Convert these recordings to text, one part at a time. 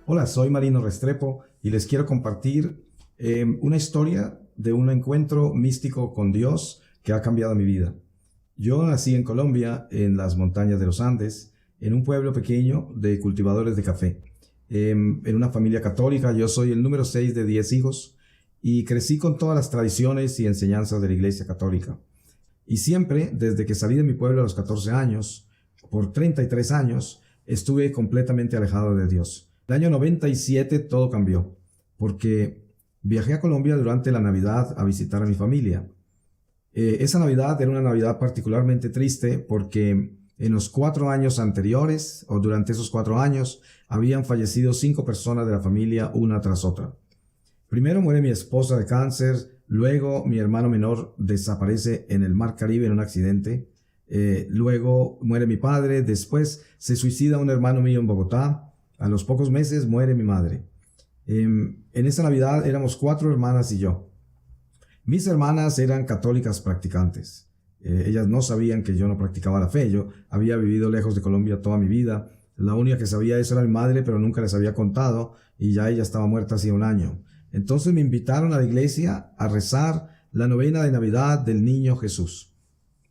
Hola, soy Marino Restrepo y les quiero compartir una historia de un encuentro místico con Dios que ha cambiado mi vida. Yo nací en Colombia, en las montañas de los Andes, en un pueblo pequeño de cultivadores de café. En una familia católica, yo soy el número 6 de 10 hijos y crecí con todas las tradiciones y enseñanzas de la Iglesia Católica. Y siempre, desde que salí de mi pueblo a los 14 años, por 33 años, estuve completamente alejado de Dios. El año 97 todo cambió, porque viajé a Colombia durante la Navidad a visitar a mi familia. Esa Navidad era una Navidad particularmente triste porque en los 4 años anteriores, o durante esos 4 años, habían fallecido 5 personas de la familia una tras otra. Primero muere mi esposa de cáncer, luego mi hermano menor desaparece en el Mar Caribe en un accidente, luego muere mi padre, después se suicida un hermano mío en Bogotá, a los pocos meses muere mi madre. En esa Navidad éramos 4 hermanas y yo. Mis hermanas eran católicas practicantes. Ellas no sabían que yo no practicaba la fe. Yo había vivido lejos de Colombia toda mi vida. La única que sabía eso era mi madre, pero nunca les había contado y ya ella estaba muerta hacía un año. Entonces me invitaron a la iglesia a rezar la novena de Navidad del Niño Jesús.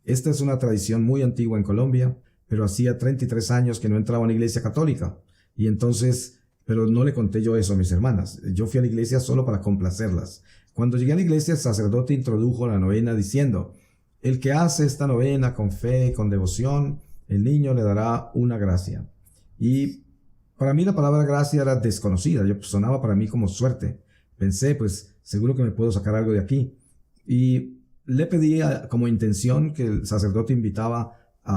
Esta es una tradición muy antigua en Colombia, pero hacía 33 años que no entraba a una iglesia católica. Y entonces, pero no le conté yo eso a mis hermanas. Yo fui a la iglesia solo para complacerlas. Cuando llegué a la iglesia, el sacerdote introdujo la novena diciendo: el que hace esta novena con fe, con devoción, el niño le dará una gracia. Y para mí la palabra gracia era desconocida. Sonaba para mí como suerte. Pensé, pues seguro que me puedo sacar algo de aquí. Y le pedí como intención que el sacerdote invitaba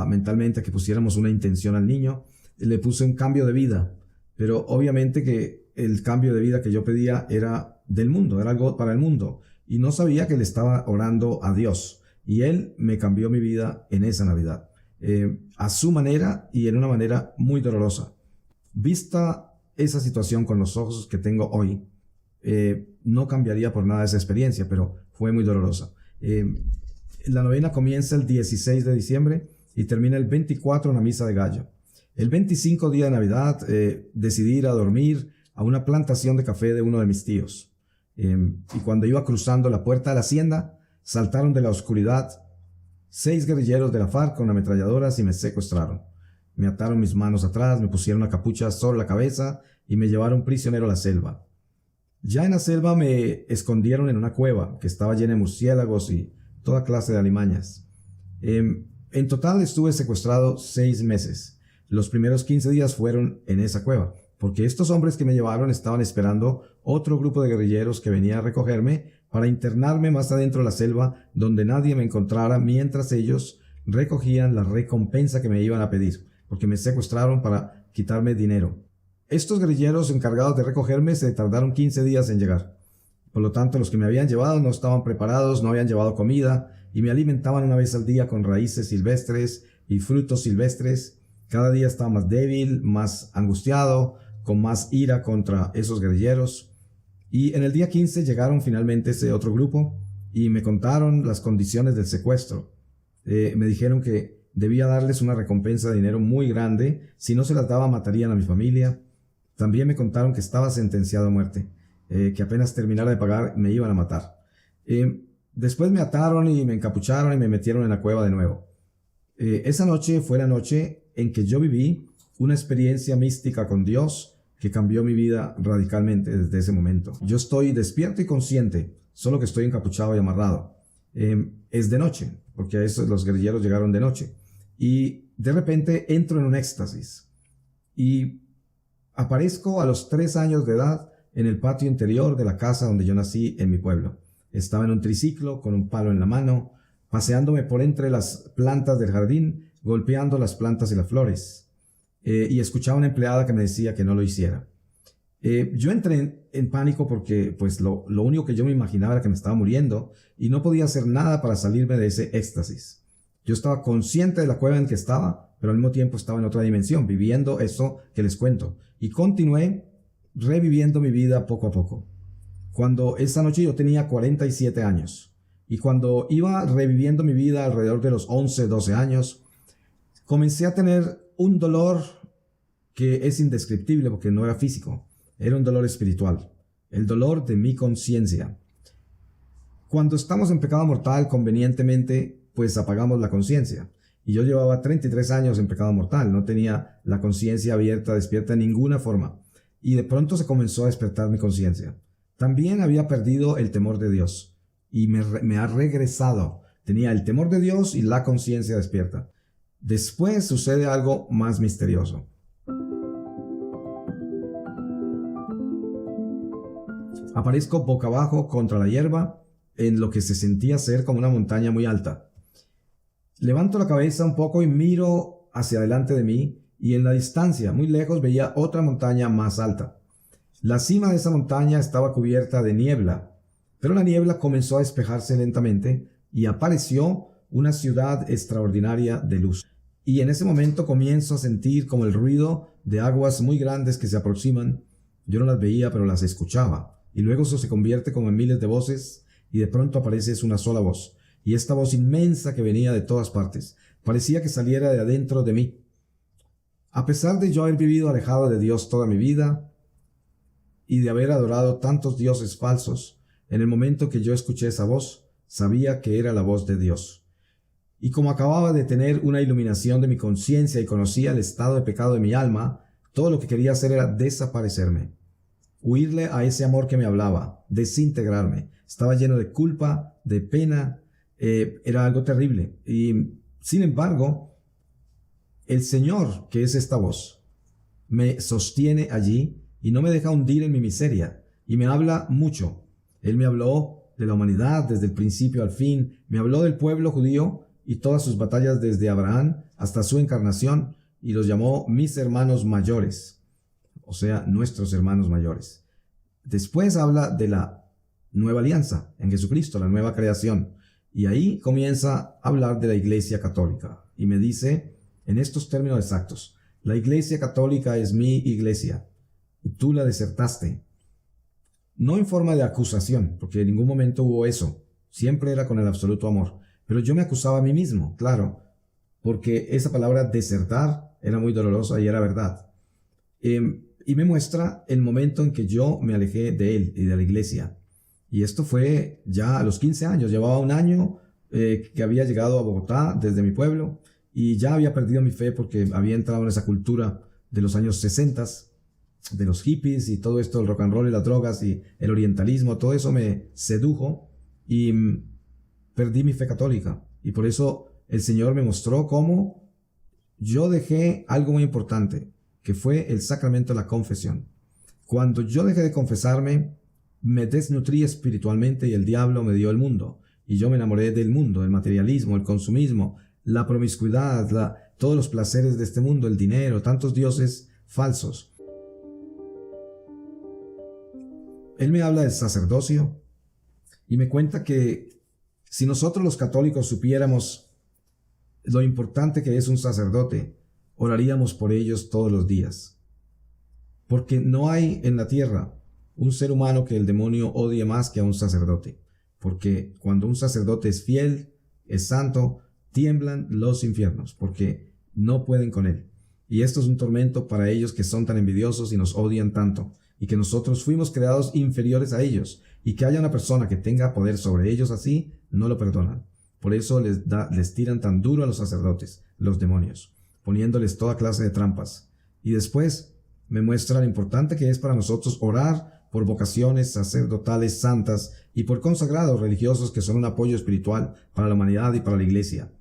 mentalmente a que pusiéramos una intención al niño. Le puse un cambio de vida, pero obviamente que el cambio de vida que yo pedía era del mundo, era algo para el mundo, y no sabía que le estaba orando a Dios, y Él me cambió mi vida en esa Navidad, a su manera y en una manera muy dolorosa. Vista esa situación con los ojos que tengo hoy, no cambiaría por nada esa experiencia, pero fue muy dolorosa. La novena comienza el 16 de diciembre y termina el 24 en la misa de gallo. El 25 día de Navidad decidí ir a dormir a una plantación de café de uno de mis tíos. Y cuando iba cruzando la puerta de la hacienda, saltaron de la oscuridad 6 guerrilleros de la FARC con ametralladoras y me secuestraron. Me ataron mis manos atrás, me pusieron una capucha sobre la cabeza y me llevaron prisionero a la selva. Ya en la selva me escondieron en una cueva que estaba llena de murciélagos y toda clase de alimañas. En total estuve secuestrado 6 meses. Los primeros 15 días fueron en esa cueva, porque estos hombres que me llevaron estaban esperando otro grupo de guerrilleros que venía a recogerme para internarme más adentro de la selva donde nadie me encontrara mientras ellos recogían la recompensa que me iban a pedir, porque me secuestraron para quitarme dinero. Estos guerrilleros encargados de recogerme se tardaron 15 días en llegar. Por lo tanto, los que me habían llevado no estaban preparados, no habían llevado comida y me alimentaban una vez al día con raíces silvestres y frutos silvestres. Cada día estaba más débil, más angustiado, con más ira contra esos guerrilleros. Y en el día 15 llegaron finalmente ese otro grupo y me contaron las condiciones del secuestro. Me dijeron que debía darles una recompensa de dinero muy grande. Si no se las daba, matarían a mi familia. También me contaron que estaba sentenciado a muerte, que apenas terminara de pagar me iban a matar. Después me ataron y me encapucharon y me metieron en la cueva de nuevo. Esa noche fue la noche en que yo viví una experiencia mística con Dios que cambió mi vida radicalmente desde ese momento. Yo estoy despierto y consciente, solo que estoy encapuchado y amarrado. Es de noche, porque los guerrilleros llegaron de noche. Y de repente entro en un éxtasis. Y aparezco a los 3 años de edad en el patio interior de la casa donde yo nací en mi pueblo. Estaba en un triciclo con un palo en la mano, paseándome por entre las plantas del jardín, golpeando las plantas y las flores. Y escuchaba a una empleada que me decía que no lo hiciera. Yo entré en pánico porque pues lo único que yo me imaginaba era que me estaba muriendo y no podía hacer nada para salirme de ese éxtasis. Yo estaba consciente de la cueva en que estaba, pero al mismo tiempo estaba en otra dimensión, viviendo eso que les cuento. Y continué reviviendo mi vida poco a poco. Cuando esa noche yo tenía 47 años. Y cuando iba reviviendo mi vida alrededor de los 11, 12 años, comencé a tener un dolor que es indescriptible porque no era físico. Era un dolor espiritual, el dolor de mi conciencia. Cuando estamos en pecado mortal, convenientemente, pues apagamos la conciencia. Y yo llevaba 33 años en pecado mortal, no tenía la conciencia abierta, despierta en ninguna forma. Y de pronto se comenzó a despertar mi conciencia. También había perdido el temor de Dios y me ha regresado. Tenía el temor de Dios y la conciencia despierta. Después sucede algo más misterioso. Aparezco boca abajo contra la hierba en lo que se sentía ser como una montaña muy alta. Levanto la cabeza un poco y miro hacia adelante de mí y en la distancia, muy lejos, veía otra montaña más alta. La cima de esa montaña estaba cubierta de niebla, pero la niebla comenzó a despejarse lentamente y apareció una ciudad extraordinaria de luz. Y en ese momento comienzo a sentir como el ruido de aguas muy grandes que se aproximan. Yo no las veía, pero las escuchaba. Y luego eso se convierte como en miles de voces y de pronto aparece una sola voz. Y esta voz inmensa que venía de todas partes, parecía que saliera de adentro de mí. A pesar de yo haber vivido alejado de Dios toda mi vida y de haber adorado tantos dioses falsos, en el momento que yo escuché esa voz, sabía que era la voz de Dios. Y como acababa de tener una iluminación de mi conciencia y conocía el estado de pecado de mi alma, todo lo que quería hacer era desaparecerme, huirle a ese amor que me hablaba, desintegrarme. Estaba lleno de culpa, de pena, era algo terrible. Y sin embargo, el Señor, que es esta voz, me sostiene allí y no me deja hundir en mi miseria y me habla mucho. Él me habló de la humanidad desde el principio al fin, me habló del pueblo judío y todas sus batallas desde Abraham hasta su encarnación y los llamó mis hermanos mayores, o sea, nuestros hermanos mayores. Después habla de la nueva alianza en Jesucristo, la nueva creación. Y ahí comienza a hablar de la Iglesia Católica. Y me dice, en estos términos exactos, la Iglesia Católica es mi iglesia. Y tú la desertaste. No en forma de acusación, porque en ningún momento hubo eso. Siempre era con el absoluto amor. Pero yo me acusaba a mí mismo, claro. Porque esa palabra desertar era muy dolorosa y era verdad. Y me muestra el momento en que yo me alejé de él y de la iglesia. Y esto fue ya a los 15 años. Llevaba un año que había llegado a Bogotá desde mi pueblo y ya había perdido mi fe porque había entrado en esa cultura de los años 60, de los hippies y todo esto, el rock and roll y las drogas y el orientalismo. Todo eso me sedujo y perdí mi fe católica. Y por eso el Señor me mostró cómo yo dejé algo muy importante, que fue el sacramento de la confesión. Cuando yo dejé de confesarme, me desnutrí espiritualmente y el diablo me dio el mundo. Y yo me enamoré del mundo, del materialismo, el consumismo, la promiscuidad, todos los placeres de este mundo, el dinero, tantos dioses falsos. Él me habla del sacerdocio y me cuenta que si nosotros los católicos supiéramos lo importante que es un sacerdote, oraríamos por ellos todos los días. Porque no hay en la tierra un ser humano que el demonio odie más que a un sacerdote. Porque cuando un sacerdote es fiel, es santo, tiemblan los infiernos, porque no pueden con él. Y esto es un tormento para ellos que son tan envidiosos y nos odian tanto, y que nosotros fuimos creados inferiores a ellos, y que haya una persona que tenga poder sobre ellos así, no lo perdonan. Por eso les tiran tan duro a los sacerdotes, los demonios, poniéndoles toda clase de trampas. Y después me muestra lo importante que es para nosotros orar por vocaciones sacerdotales santas y por consagrados religiosos que son un apoyo espiritual para la humanidad y para la iglesia.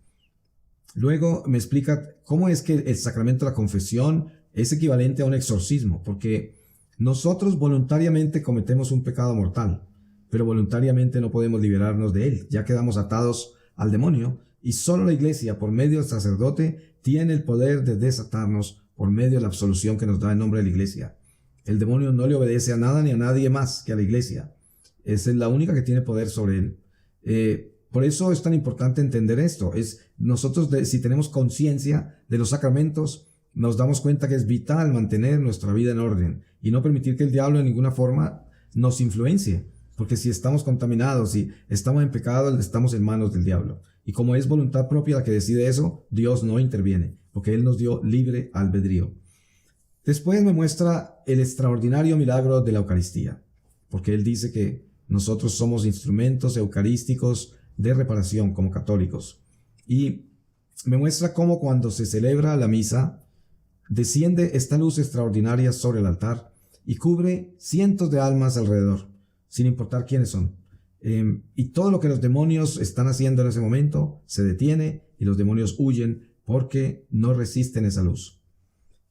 Luego me explica cómo es que el sacramento de la confesión es equivalente a un exorcismo, porque nosotros voluntariamente cometemos un pecado mortal, pero voluntariamente no podemos liberarnos de él, ya quedamos atados al demonio, y solo la iglesia, por medio del sacerdote, tiene el poder de desatarnos por medio de la absolución que nos da en nombre de la iglesia. El demonio no le obedece a nada ni a nadie más que a la iglesia. Esa es la única que tiene poder sobre él. Por eso es tan importante entender esto. Nosotros, si tenemos conciencia de los sacramentos, nos damos cuenta que es vital mantener nuestra vida en orden y no permitir que el diablo de ninguna forma nos influencie. Porque si estamos contaminados, si estamos en pecado, estamos en manos del diablo. Y como es voluntad propia la que decide eso, Dios no interviene, porque Él nos dio libre albedrío. Después me muestra el extraordinario milagro de la Eucaristía, porque él dice que nosotros somos instrumentos eucarísticos de reparación como católicos. Y me muestra cómo cuando se celebra la misa, desciende esta luz extraordinaria sobre el altar y cubre cientos de almas alrededor, sin importar quiénes son. Y todo lo que los demonios están haciendo en ese momento se detiene y los demonios huyen porque no resisten esa luz.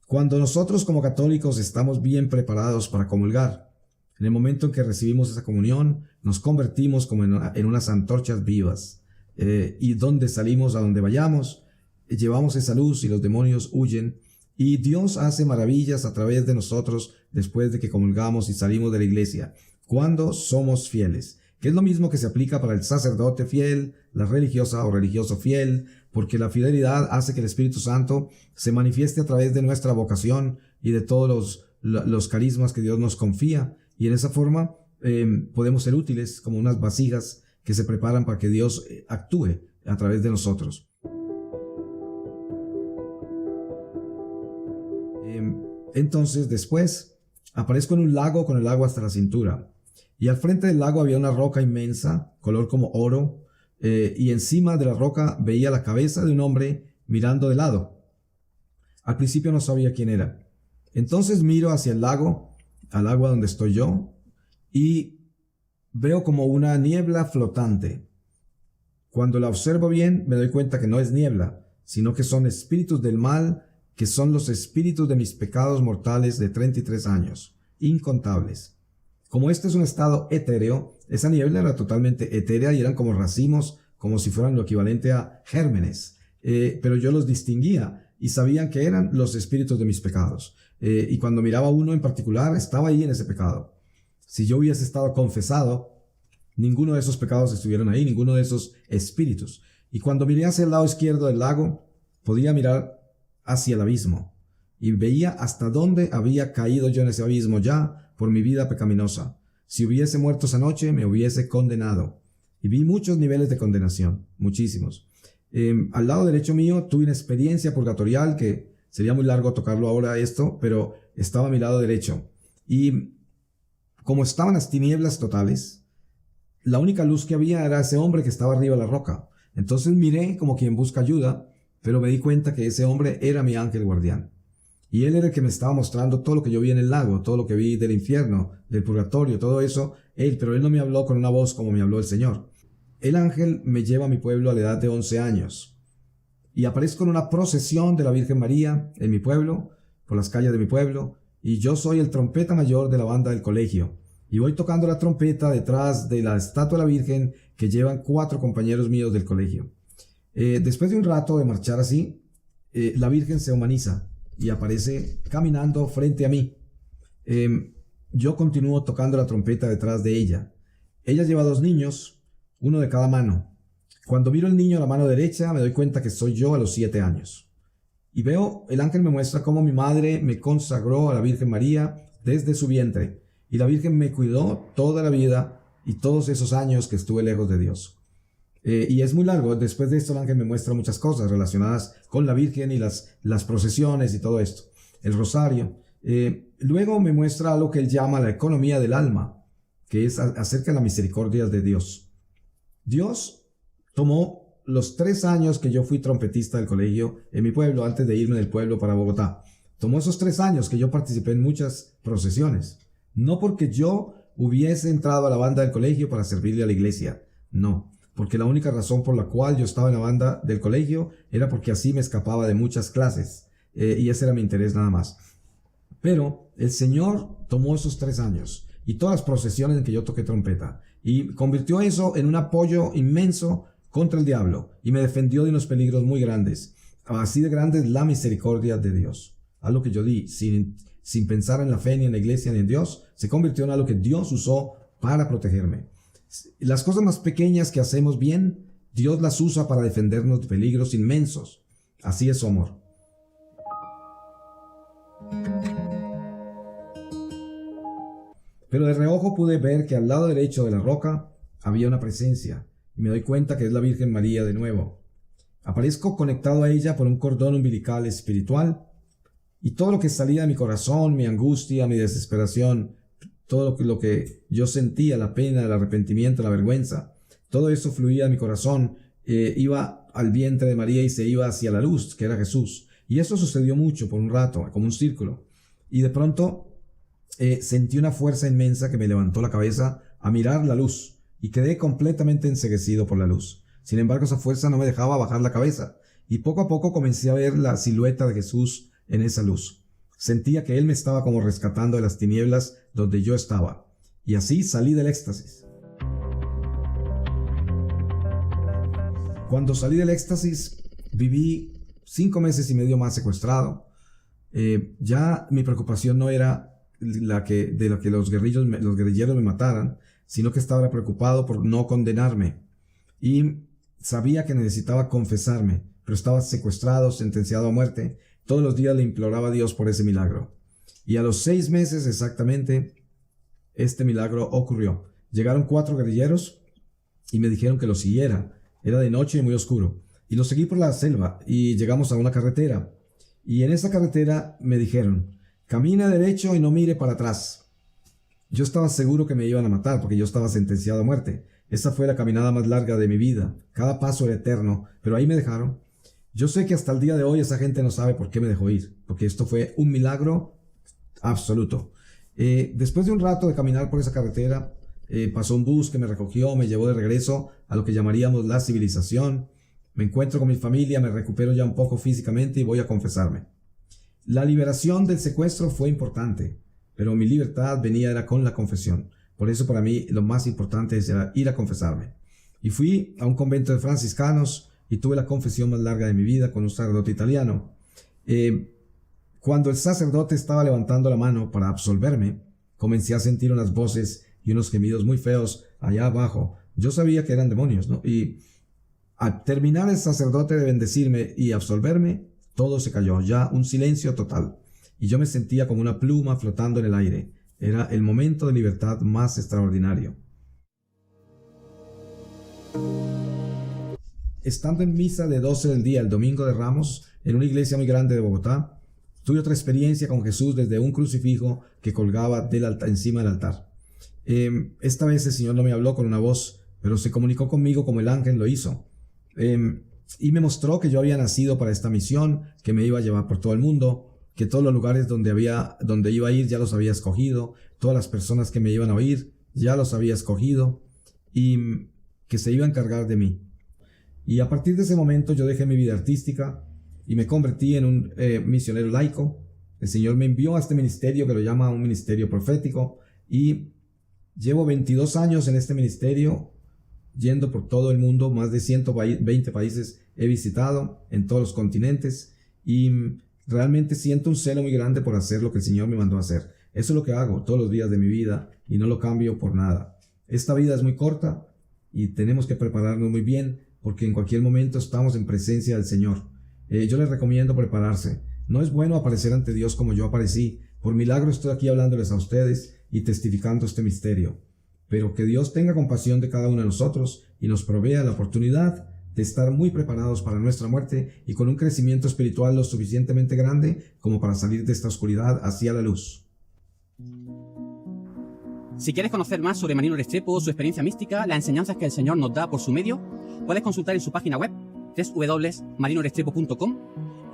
Cuando nosotros como católicos estamos bien preparados para comulgar, en el momento en que recibimos esa comunión, nos convertimos como en unas antorchas vivas. Y donde salimos, a donde vayamos, llevamos esa luz y los demonios huyen. Y Dios hace maravillas a través de nosotros después de que comulgamos y salimos de la iglesia, cuando somos fieles. Que es lo mismo que se aplica para el sacerdote fiel, la religiosa o religioso fiel, porque la fidelidad hace que el Espíritu Santo se manifieste a través de nuestra vocación y de todos los carismas que Dios nos confía. Y en esa forma podemos ser útiles como unas vasijas que se preparan para que Dios actúe a través de nosotros. Entonces después aparezco en un lago con el agua hasta la cintura. Y al frente del lago había una roca inmensa, color como oro, y encima de la roca veía la cabeza de un hombre mirando de lado. Al principio no sabía quién era. Entonces miro hacia el lago, al agua donde estoy yo, y veo como una niebla flotante. Cuando la observo bien, me doy cuenta que no es niebla, sino que son espíritus del mal, que son los espíritus de mis pecados mortales de 33 años, incontables. Como este es un estado etéreo, esa niebla era totalmente etérea y eran como racimos, como si fueran lo equivalente a gérmenes. Pero yo los distinguía y sabían que eran los espíritus de mis pecados. Y cuando miraba uno en particular, estaba ahí en ese pecado. Si yo hubiese estado confesado, ninguno de esos pecados estuvieron ahí, ninguno de esos espíritus. Y cuando miré hacia el lado izquierdo del lago, podía mirar hacia el abismo. Y veía hasta dónde había caído yo en ese abismo ya, por mi vida pecaminosa. Si hubiese muerto esa noche, me hubiese condenado. Y vi muchos niveles de condenación, muchísimos. Al lado derecho mío tuve una experiencia purgatorial que sería muy largo tocarlo ahora esto, pero estaba a mi lado derecho. Y como estaban las tinieblas totales, la única luz que había era ese hombre que estaba arriba de la roca. Entonces miré como quien busca ayuda, pero me di cuenta que ese hombre era mi ángel guardián. Y él era el que me estaba mostrando todo lo que yo vi en el lago, todo lo que vi del infierno, del purgatorio, todo eso. Pero él no me habló con una voz como me habló el Señor. El ángel me lleva a mi pueblo a la edad de 11 años. Y aparezco en una procesión de la Virgen María en mi pueblo, por las calles de mi pueblo. Y yo soy el trompeta mayor de la banda del colegio. Y voy tocando la trompeta detrás de la estatua de la Virgen que llevan 4 compañeros míos del colegio. Después de un rato de marchar así, la Virgen se humaniza y aparece caminando frente a mí. Yo continúo tocando la trompeta detrás de ella. Ella lleva 2 niños, uno de cada mano. Cuando miro el niño a la mano derecha, me doy cuenta que soy yo a los 7 años. Y veo, el ángel me muestra cómo mi madre me consagró a la Virgen María desde su vientre. Y la Virgen me cuidó toda la vida y todos esos años que estuve lejos de Dios. Y es muy largo. Después de esto el ángel me muestra muchas cosas relacionadas con la Virgen y las procesiones y todo esto. El rosario. Luego me muestra algo que él llama la economía del alma, que es acerca de la misericordia de Dios. Dios tomó los 3 años que yo fui trompetista del colegio en mi pueblo, antes de irme del pueblo para Bogotá. Tomó esos 3 años que yo participé en muchas procesiones. No porque yo hubiese entrado a la banda del colegio para servirle a la iglesia. No. Porque la única razón por la cual yo estaba en la banda del colegio era porque así me escapaba de muchas clases. Y ese era mi interés nada más. Pero el Señor tomó esos 3 años y todas las procesiones en que yo toqué trompeta y convirtió eso en un apoyo inmenso contra el diablo y me defendió de unos peligros muy grandes. Así de grande es la misericordia de Dios. Algo que yo di sin pensar en la fe ni en la iglesia ni en Dios, se convirtió en algo que Dios usó para protegerme. Las cosas más pequeñas que hacemos bien, Dios las usa para defendernos de peligros inmensos. Así es su amor. Pero de reojo pude ver que al lado derecho de la roca había una presencia, y me doy cuenta que es la Virgen María de nuevo. Aparezco conectado a ella por un cordón umbilical espiritual, Y todo lo que salía de mi corazón, mi angustia, mi desesperación, todo lo que yo sentía, la pena, el arrepentimiento, la vergüenza, todo eso fluía de mi corazón, iba al vientre de María y se iba hacia la luz, que era Jesús. Y eso sucedió mucho por un rato, como un círculo. Y de pronto sentí una fuerza inmensa que me levantó la cabeza a mirar la luz y quedé completamente enceguecido por la luz. Sin embargo, esa fuerza no me dejaba bajar la cabeza y poco a poco comencé a ver la silueta de Jesús en esa luz. Sentía que Él me estaba como rescatando de las tinieblas donde yo estaba. Y así salí del éxtasis. Cuando salí del éxtasis, viví 5 meses y medio más secuestrado. Ya mi preocupación no era de lo que los guerrilleros me mataran, sino que estaba preocupado por no condenarme. Y sabía que necesitaba confesarme, pero estaba secuestrado, sentenciado a muerte. Todos los días le imploraba a Dios por ese milagro. Y a los 6 meses exactamente, este milagro ocurrió. Llegaron 4 guerrilleros y me dijeron que los siguiera. Era de noche y muy oscuro. Y los seguí por la selva y llegamos a una carretera. Y en esa carretera me dijeron, camina derecho y no mire para atrás. Yo estaba seguro que me iban a matar porque yo estaba sentenciado a muerte. Esa fue la caminada más larga de mi vida. Cada paso era eterno, pero ahí me dejaron. Yo sé que hasta el día de hoy esa gente no sabe por qué me dejó ir, porque esto fue un milagro absoluto. Después de un rato de caminar por esa carretera, pasó un bus que me recogió, me llevó de regreso a lo que llamaríamos la civilización. Me encuentro con mi familia, me recupero ya un poco físicamente y voy a confesarme. La liberación del secuestro fue importante, pero mi libertad era con la confesión. Por eso para mí lo más importante era ir a confesarme. Y fui a un convento de franciscanos y tuve la confesión más larga de mi vida con un sacerdote italiano. Cuando el sacerdote estaba levantando la mano para absolverme, comencé a sentir unas voces y unos gemidos muy feos allá abajo. Yo sabía que eran demonios, ¿no? Y al terminar el sacerdote de bendecirme y absolverme, todo se cayó, ya un silencio total. Y yo me sentía como una pluma flotando en el aire. Era el momento de libertad más extraordinario. Estando en misa de 12 del día, el domingo de Ramos, en una iglesia muy grande de Bogotá, tuve otra experiencia con Jesús desde un crucifijo que colgaba encima del altar. Esta vez el Señor no me habló con una voz, pero se comunicó conmigo como el ángel lo hizo. Y me mostró que yo había nacido para esta misión, que me iba a llevar por todo el mundo, que todos los lugares donde iba a ir ya los había escogido, todas las personas que me iban a oír ya los había escogido, y que se iba a encargar de mí. Y a partir de ese momento yo dejé mi vida artística y me convertí en un misionero laico. El Señor me envió a este ministerio que lo llama un ministerio profético y llevo 22 años en este ministerio, yendo por todo el mundo. Más de 120 países he visitado en todos los continentes y realmente siento un celo muy grande por hacer lo que el Señor me mandó a hacer. Eso es lo que hago todos los días de mi vida y no lo cambio por nada. Esta vida es muy corta y tenemos que prepararnos muy bien porque en cualquier momento estamos en presencia del Señor. Yo les recomiendo prepararse. No es bueno aparecer ante Dios como yo aparecí. Por milagro estoy aquí hablándoles a ustedes y testificando este misterio. Pero que Dios tenga compasión de cada uno de nosotros y nos provea la oportunidad de estar muy preparados para nuestra muerte y con un crecimiento espiritual lo suficientemente grande como para salir de esta oscuridad hacia la luz. Si quieres conocer más sobre Marino Restrepo, su experiencia mística, las enseñanzas que el Señor nos da por su medio, puedes consultar en su página web www.marinorestrepo.com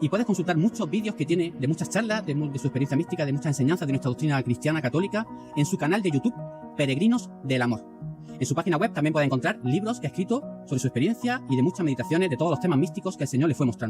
y puedes consultar muchos vídeos que tiene de muchas charlas, de su experiencia mística, de muchas enseñanzas de nuestra doctrina cristiana católica en su canal de YouTube, Peregrinos del Amor. En su página web también puedes encontrar libros que ha escrito sobre su experiencia y de muchas meditaciones de todos los temas místicos que el Señor le fue mostrando.